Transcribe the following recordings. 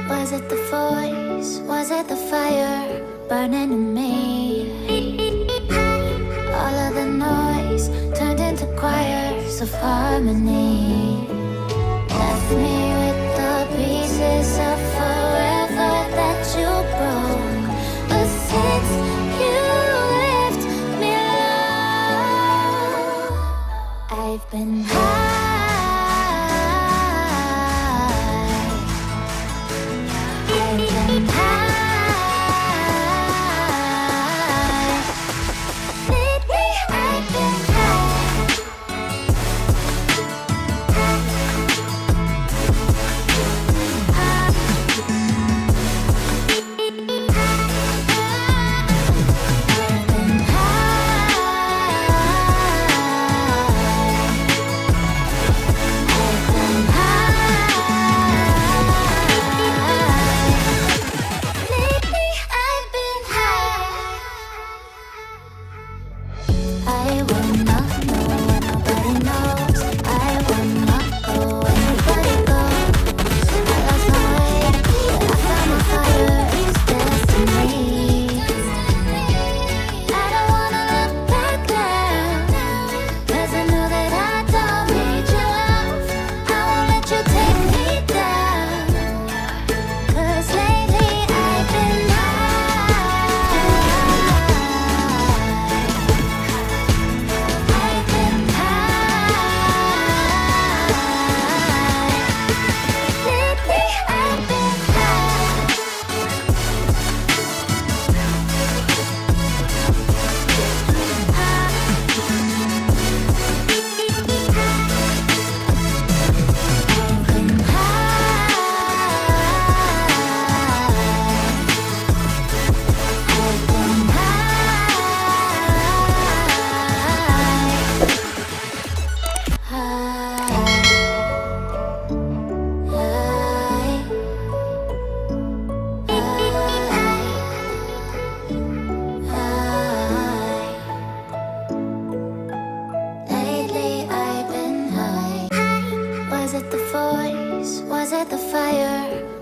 Was it the voice? Was it the fire burning in me? All of the noise turned into choirs of harmony. Left me with the pieces of forever that you broke. But since you left me alone, I've been high.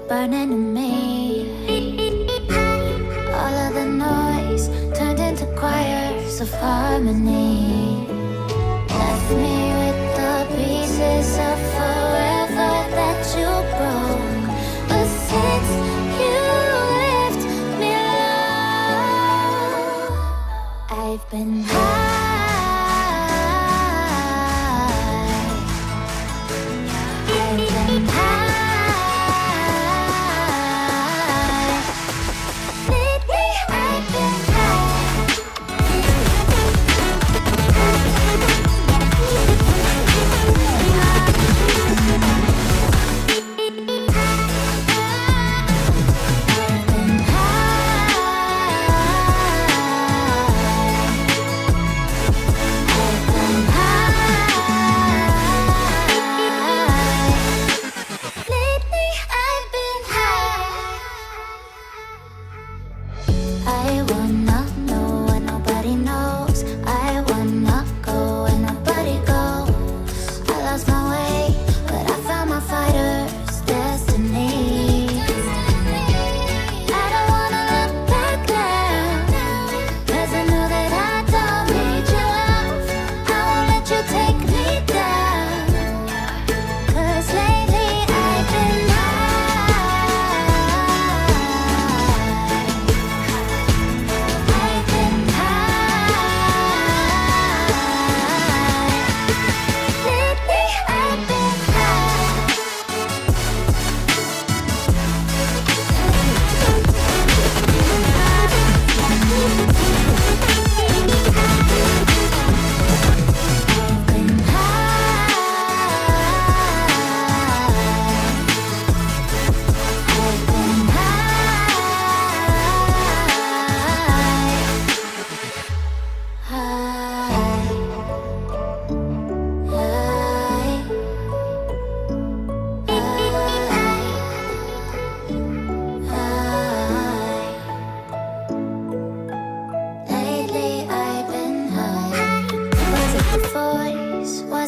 Burning in me. All of the noise turned into choirs of harmony. Left me with the pieces of forever that you broke. But since you left me alone, I've been high. I've been high.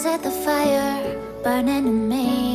set the fire burning in me.